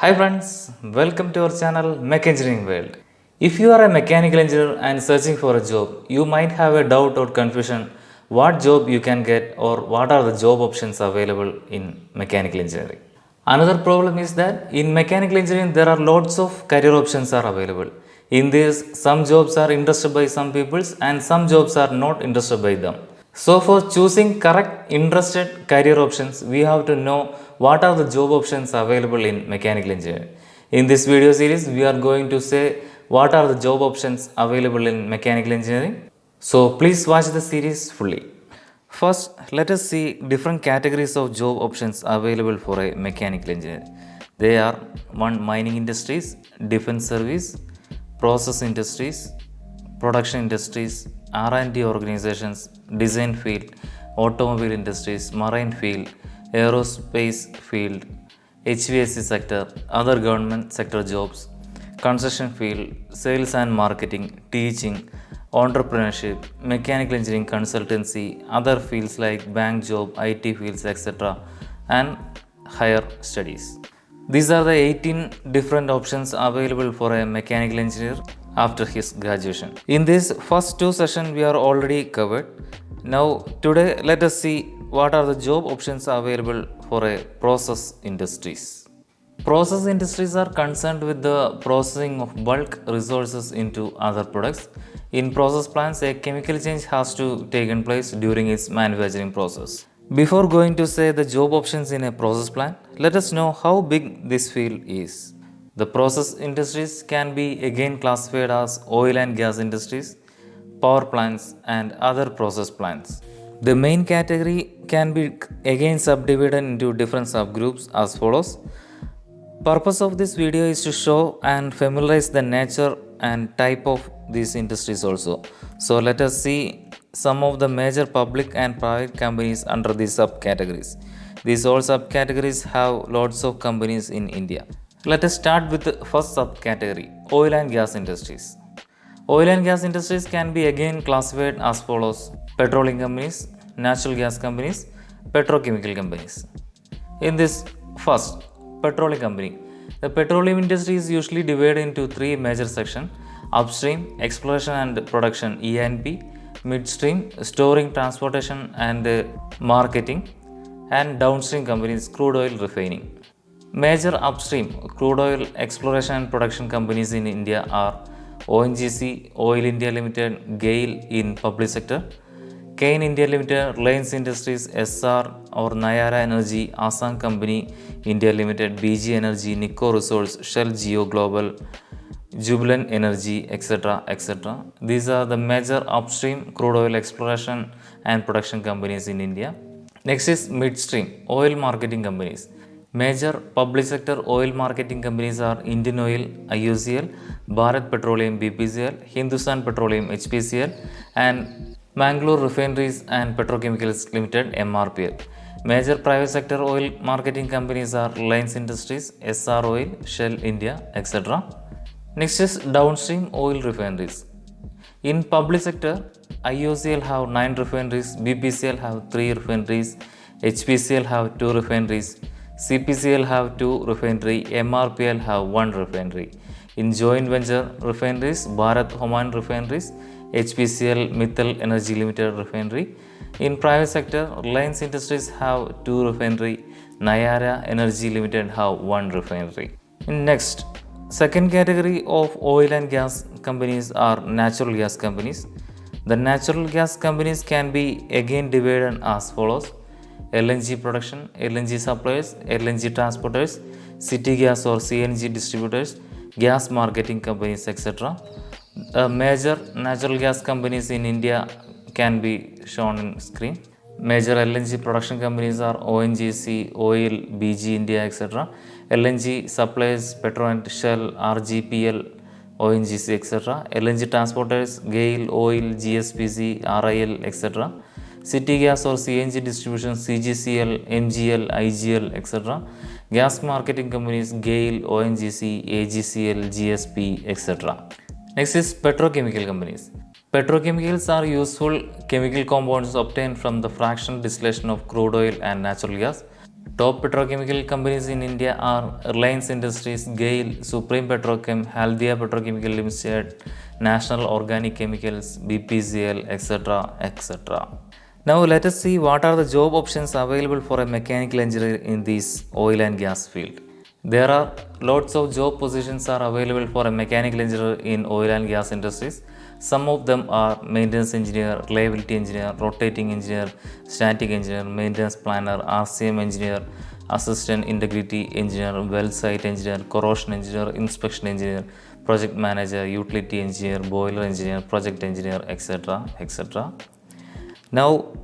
Hi friends, welcome to our channel Mech Engineering World. If you are a mechanical engineer and searching for a job, you might have a doubt or confusion what job you can get or what are the job options available in mechanical engineering. Another problem is that in mechanical engineering there are lots of career options are available. In this, some jobs are interested by some peoples and some jobs are not interested by them. So for choosing correct interested career options, we have to know what are the job options available in mechanical engineering. In this video series, we are going to say what are the job options available in mechanical engineering. So please watch the series fully. First, let us see different categories of job options available for a mechanical engineer. They are one mining industries, defense service, process industries, production industries, R&D organizations, design field, automobile industries, marine field, aerospace field, HVAC sector, other government sector jobs, construction field, sales and marketing, teaching, entrepreneurship, mechanical engineering consultancy, other fields like bank job, IT fields, etc., and higher studies. These are the 18 different options available for a mechanical engineer after his graduation. In this first two sessions we are already covered. Now today let us see what are the job options available for a process industries. Process industries are concerned with the processing of bulk resources into other products. In process plants, a chemical change has to take place during its manufacturing process. Before going to say the job options in a process plant, let us know how big this field is. The process industries can be again classified as oil and gas industries, power plants, and other process plants. The main category can be again subdivided into different subgroups as follows. Purpose of this video is to show and familiarize the nature and type of these industries also. So let us see some of the major public and private companies under these subcategories. These all subcategories have lots of companies in India. Let us start with the first subcategory, oil and gas industries. Oil and gas industries can be again classified as follows: petroleum companies, natural gas companies, petrochemical companies. In this first, petroleum company. The petroleum industry is usually divided into three major sections: upstream, exploration and production (E&P), midstream, storing, transportation and marketing, and downstream companies, crude oil refining. Major upstream crude oil exploration and production companies in India are ONGC, Oil India Limited, GAIL in public sector, Kain India Limited, Reliance Industries, SR or Nayara Energy, Assam Company India Limited, BG Energy, Nikko Resource, Shell Geo Global, Jubilant Energy, etc. etc. These are the major upstream crude oil exploration and production companies in India. Next is midstream oil marketing companies. Major public sector oil marketing companies are Indian Oil IOCL, Bharat Petroleum BPCL, Hindustan Petroleum HPCL, and Mangalore Refineries and Petrochemicals Limited MRPL. Major private sector oil marketing companies are Reliance Industries, SR Oil, Shell India, etc. Next is downstream oil refineries. In public sector, IOCL have 9 refineries, BPCL have 3 refineries, HPCL have 2 refineries, CPCL have 2 refinery, MRPL have 1 refinery. In joint venture refineries, Bharat Oman Refineries, HPCL Mittal Energy Limited Refinery. In private sector, Reliance Industries have 2 refinery, Nayara Energy Limited have 1 refinery. Next, second category of oil and gas companies are natural gas companies. The natural gas companies can be again divided as follows: LNG production, LNG suppliers, LNG transporters, city gas or CNG distributors, gas marketing companies, etc. Major natural gas companies in India can be shown in screen. Major LNG production companies are ONGC, Oil, BG India, etc. LNG suppliers, Petro and Shell, RGPL, ONGC, etc. LNG transporters, GAIL, Oil, GSPC, RIL, etc. City gas or CNG distribution, CGCL, MGL, IGL, etc. Gas marketing companies, GAIL, ONGC, AGCL, GSP, etc. Next is petrochemical companies. Petrochemicals are useful chemical compounds obtained from the fractional distillation of crude oil and natural gas. Top petrochemical companies in India are Reliance Industries, GAIL, Supreme Petrochem, Haldia Petrochemical Limited, National Organic Chemicals, BPCL, etc. etc. Now let us see what are the job options available for a mechanical engineer in this oil and gas field. There are lots of job positions are available for a mechanical engineer in oil and gas industries. Some of them are maintenance engineer, reliability engineer, rotating engineer, static engineer, maintenance planner, RCM engineer, assistant integrity engineer, well site engineer, corrosion engineer, inspection engineer, project manager, utility engineer, boiler engineer, project engineer, etc. etc. Now,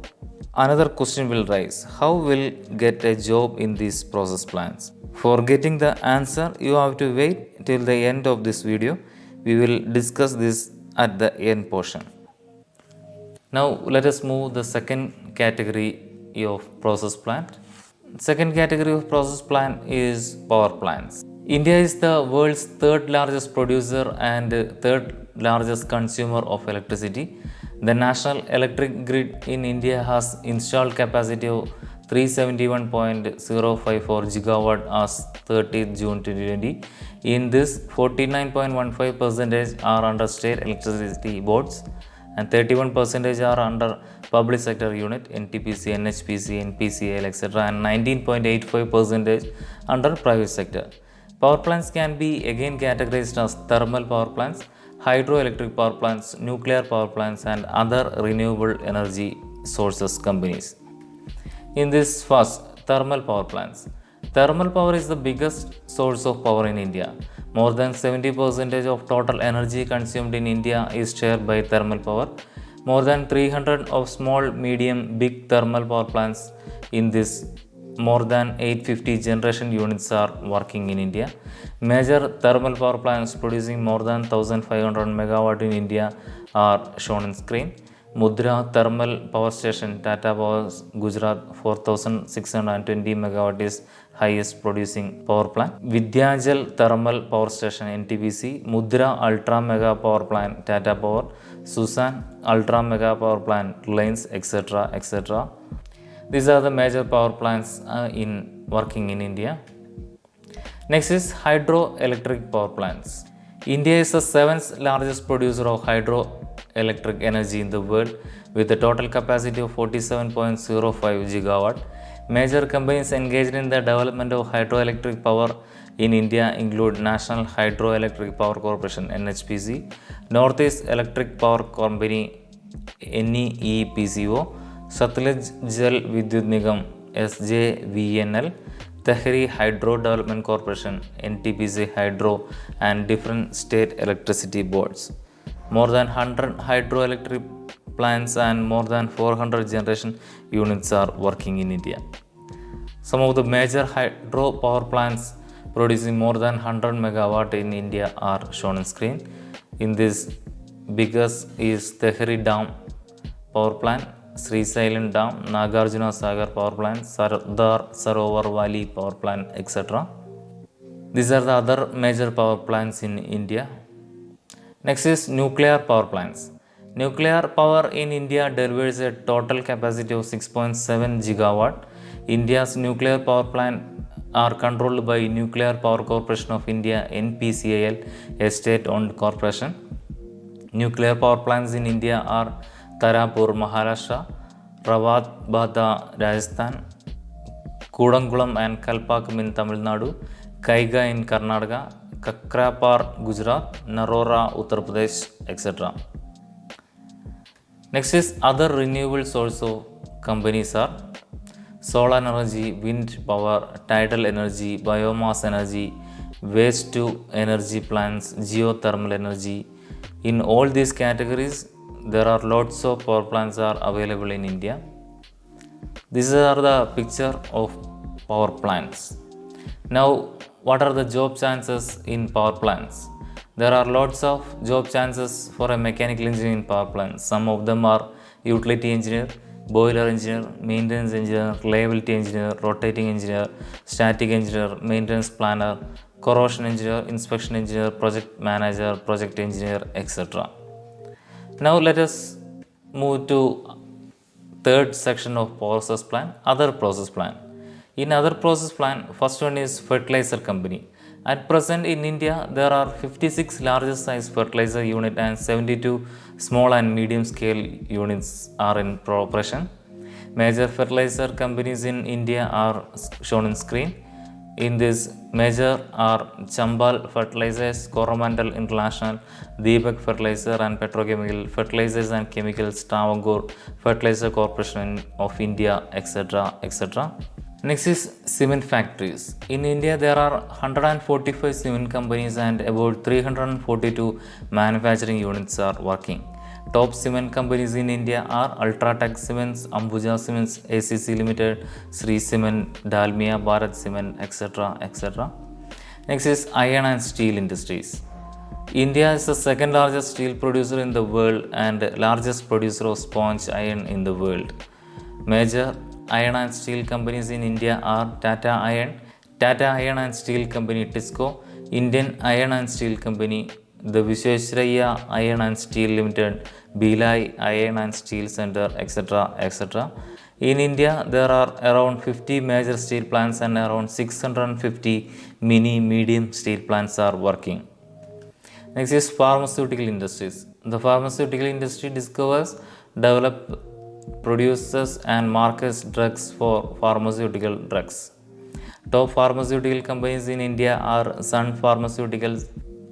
another question will rise: how will get a job in these process plants? For getting the answer, you have to wait till the end of this video. We will discuss this at the end portion. Now, let us move the second category of process plant. Second category of process plant is power plants. India is the world's third largest producer and third largest consumer of electricity. The national electric grid in India has installed capacity of 371.054 gigawatt as 30th June 2020. In this, 49.15% are under state electricity boards and 31% are under public sector unit NTPC, NHPC, NPCL, etc. and 19.85% under private sector. Power plants can be again categorized as thermal power plants, hydroelectric power plants, nuclear power plants and other renewable energy sources companies. In this first, thermal power plants. Thermal power is the biggest source of power in India. More than 70% of total energy consumed in India is shared by thermal power. More than 300 of small, medium, big thermal power plants in this. More than 850 generation units are working in India. Major thermal power plants producing more than 1500 megawatt in India are shown on screen. Mudra Thermal Power Station, Tata Power, Gujarat, 4620 megawatt is highest producing power plant. Vidyajal Thermal Power Station, NTPC, Mudra Ultra Mega Power Plant, Tata Power, Susan Ultra Mega Power Plant, Reliance, etc. etc. These are the major power plants in working in India. Next is hydroelectric power plants. India is the seventh largest producer of hydroelectric energy in the world with a total capacity of 47.05 gigawatt. Major companies engaged in the development of hydroelectric power in India include National Hydroelectric Power Corporation NHPC, Northeast Electric Power Company NEEPCO, Satluj Jal Vidyut Nigam SJVNL, Tehri Hydro Development Corporation NTPC Hydro and different state electricity boards. More than 100 hydroelectric plants and more than 400 generation units are working in India. Some of the major hydro power plants producing more than 100 megawatt in India are shown on screen. In this, biggest is Tehri Dam Power Plant, Sri Sailam Dam, Nagarjuna Sagar Power Plant, Sardar Sarovar Valley Power Plant, etc. These are the other major power plants in India. Next is nuclear power plants. Nuclear power in India delivers a total capacity of 6.7 gigawatt. India's nuclear power plant are controlled by Nuclear Power Corporation of India NPCIL, a state-owned corporation. Nuclear power plants in India are Tarapur, Maharashtra, Rawat Bhata, Rajasthan, Kudankulam and Kalpakkam in Tamil Nadu, Kaiga in Karnataka, Kakrapar, Gujarat, Narora, Uttar Pradesh, etc. Next is other renewable source of companies are solar energy, wind power, tidal energy, biomass energy, waste to energy plants, geothermal energy. In all these categories, there are lots of power plants are available in India. These are the picture of power plants. Now, what are the job chances in power plants? There are lots of job chances for a mechanical engineer in power plants. Some of them are utility engineer, boiler engineer, maintenance engineer, reliability engineer, rotating engineer, static engineer, maintenance planner, corrosion engineer, inspection engineer, project manager, project engineer, etc. Now let us move to third section of process plan, other process plan. In other process plant, first one is fertilizer company. At present in India, there are 56 largest size fertilizer unit and 72 small and medium scale units are in operation. Major fertilizer companies in India are shown in screen. In this major are Chambal Fertilizers, Coromandel International, Deepak Fertilizer and Petrochemical Fertilizers and Chemicals, Travancore Fertilizer Corporation of India, etc. etc. Next is cement factories. In India, there are 145 cement companies and about 342 manufacturing units are working. Top cement companies in India are Ultratech Cements, Ambuja Cements, ACC Limited, Sri Cement, Dalmia, Bharat Cement, etc. etc. Next is iron and steel industries. India is the second largest steel producer in the world and largest producer of sponge iron in the world. Major iron and steel companies in India are Tata Iron, Tata Iron and Steel Company Tisco, Indian Iron and Steel Company, the Visvesvaraya Iron and Steel Limited, Bhilai Iron and Steel Center, etc. etc. In India, there are around 50 major steel plants and around 650 mini medium steel plants are working. Next is pharmaceutical industries. The pharmaceutical industry discovers, develops, produces and markets drugs for pharmaceutical drugs. Top pharmaceutical companies in India are Sun Pharmaceuticals,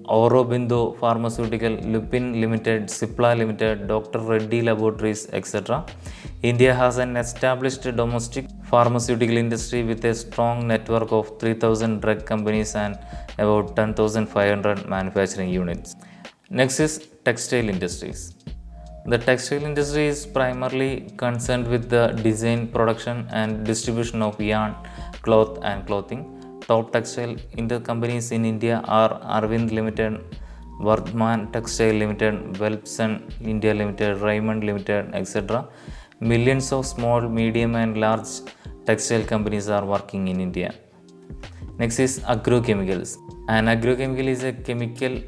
Aurobindo Pharmaceutical, Lupin Limited, Cipla Limited, Dr. Reddy Laboratories, etc. India has an established domestic pharmaceutical industry with a strong network of 3,000 drug companies and about 10,500 manufacturing units. Next is textile industries. The textile industry is primarily concerned with the design, production, and distribution of yarn, cloth, and clothing. Top textile companies in India are Arvind Limited, Vardhman Textile Limited, Welpson India Limited, Raymond Limited, etc. Millions of small, medium, and large textile companies are working in India. Next is agrochemicals. An agrochemical is a chemical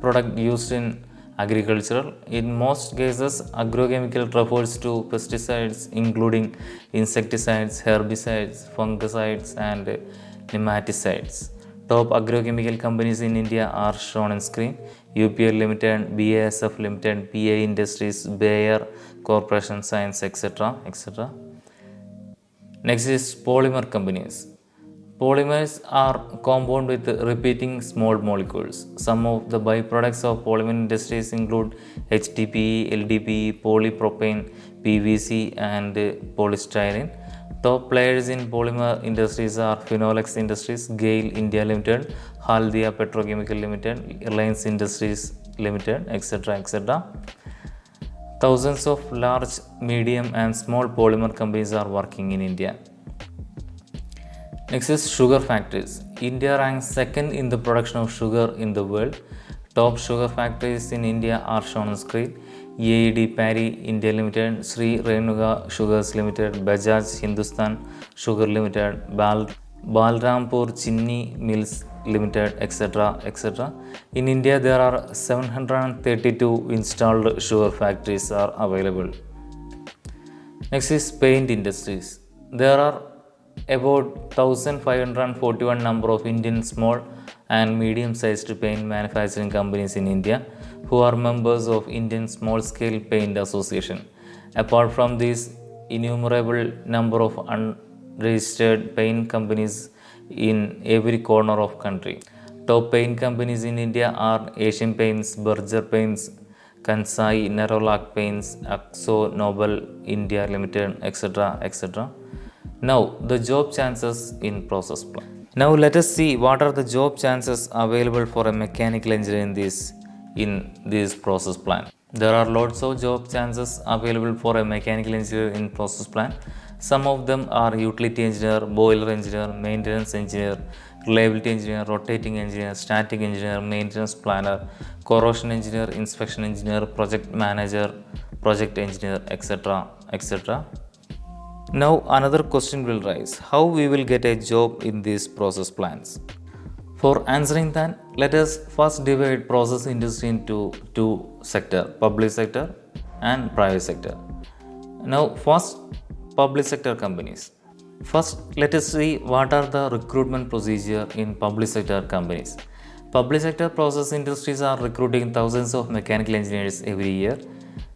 product used in agriculture. In most cases, agrochemical refers to pesticides including insecticides, herbicides, fungicides, and nematicides. Top agrochemical companies in India are shown on screen: UPL Limited, BASF Limited, PA Industries, Bayer Corporation Science, etc. etc. Next is polymer companies. Polymers are compound with repeating small molecules. Some of the byproducts of polymer industries include HDPE, LDPE, polypropylene, PVC, and polystyrene. Top players in polymer industries are Phenolics Industries, GAIL India Limited, Haldia Petrochemical Limited, Reliance Industries Limited, etc. etc. Thousands of large, medium, and small polymer companies are working in India. Next is sugar factories. India ranks second in the production of sugar in the world. Top sugar factories in India are shown on screen: AED Parry India Limited, Sri Renuka Sugars Limited, Bajaj Hindustan Sugar Limited, Balrampur Chini Mills Limited, etc. etc. In India, there are 732 installed sugar factories are available. Next is paint industries. There are about 1541 number of Indian small and medium sized paint manufacturing companies in India who are members of Indian Small Scale Paint Association. Apart from this, innumerable number of unregistered paint companies in every corner of country. Top paint companies in India are Asian Paints, Berger Paints, Kansai, Nerolac Paints, Akzo Nobel India Limited, etc. etc. Now, the job chances in process plant. Now, let us see what are the job chances available for a mechanical engineer in this process plant. There are lots of job chances available for a mechanical engineer in process plant. Some of them are utility engineer, boiler engineer, maintenance engineer, reliability engineer, rotating engineer, static engineer, maintenance planner, corrosion engineer, inspection engineer, project manager, project engineer, etc. etc. Now another question will rise: how we will get a job in these process plants? For answering that, let us first divide process industry into two sectors: public sector and private sector. Now first, public sector companies. First, let us see what are the recruitment procedure in public sector companies. Public sector process industries are recruiting thousands of mechanical engineers every year.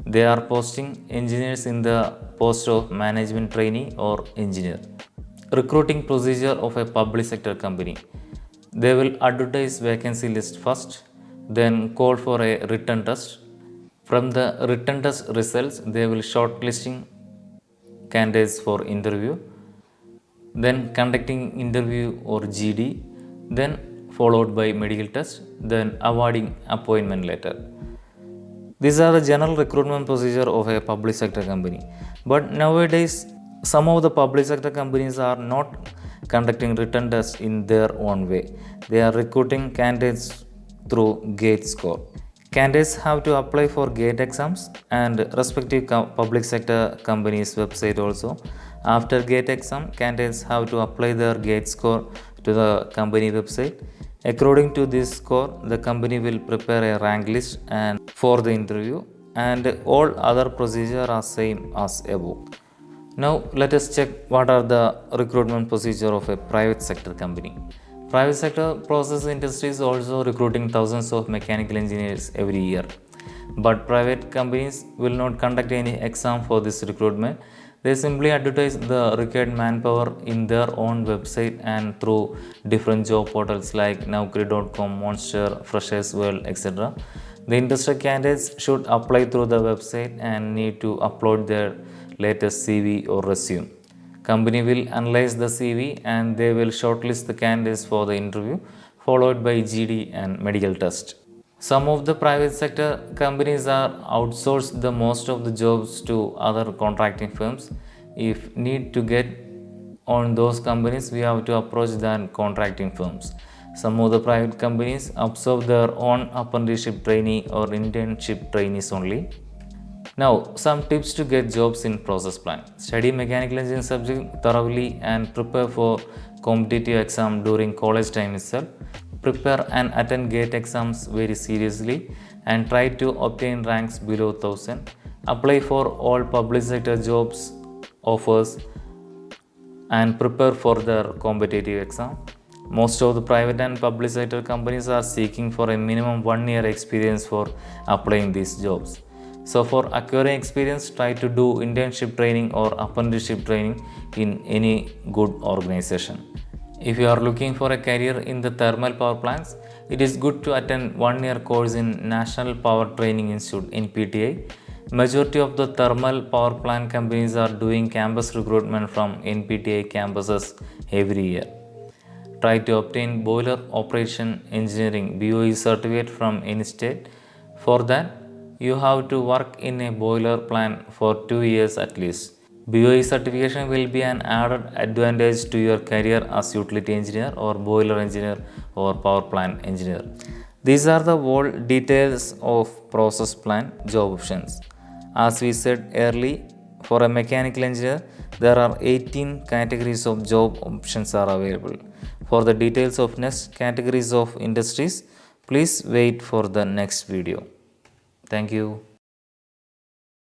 They are posting engineers in the post of management trainee or engineer. Recruiting procedure of a public sector company. They will advertise vacancy list first, then call for a written test. From the written test results, they will shortlisting candidates for interview, then conducting interview or GD, then followed by medical test, then awarding appointment letter. These are the general recruitment procedure of a public sector company. But nowadays, some of the public sector companies are not conducting written tests in their own way. They are recruiting candidates through GATE score. Candidates have to apply for GATE exams and respective public sector companies website also. After GATE exam, candidates have to apply their GATE score to the company website. According to this score, the company will prepare a rank list and for the interview, and all other procedures are same as above. Now let us check what are the recruitment procedure of a private sector company. Private sector process industry is also recruiting thousands of mechanical engineers every year. But private companies will not conduct any exam for this recruitment. They simply advertise the required manpower in their own website and through different job portals like Naukri.com, Monster, Freshers World, etc. The interested candidates should apply through the website and need to upload their latest CV or resume. Company will analyze the CV and they will shortlist the candidates for the interview, followed by GD and medical test. Some of the private sector companies are outsourced the most of the jobs to other contracting firms. If need to get on those companies, we have to approach the contracting firms. Some of the private companies absorb their own apprenticeship trainee or internship trainees only. Now, some tips to get jobs in process plant. Study mechanical engineering subject thoroughly and prepare for competitive exam during college time itself. Prepare and attend GATE exams very seriously and try to obtain ranks below 1000. Apply for all public sector jobs offers and prepare for their competitive exam. Most of the private and public sector companies are seeking for a minimum 1 year experience for applying these jobs. So for acquiring experience, try to do internship training or apprenticeship training in any good organization. If you are looking for a career in the thermal power plants, it is good to attend 1 year course in National Power Training Institute (NPTI). Majority of the thermal power plant companies are doing campus recruitment from NPTI campuses every year. Try to obtain boiler operation engineering BOE certificate from any state. For that, you have to work in a boiler plant for 2 years at least. BOE certification will be an added advantage to your career as utility engineer or boiler engineer or power plant engineer. These are the whole details of process plant job options. As we said earlier, for a mechanical engineer, there are 18 categories of job options are available. For the details of next categories of industries, please wait for the next video. Thank you.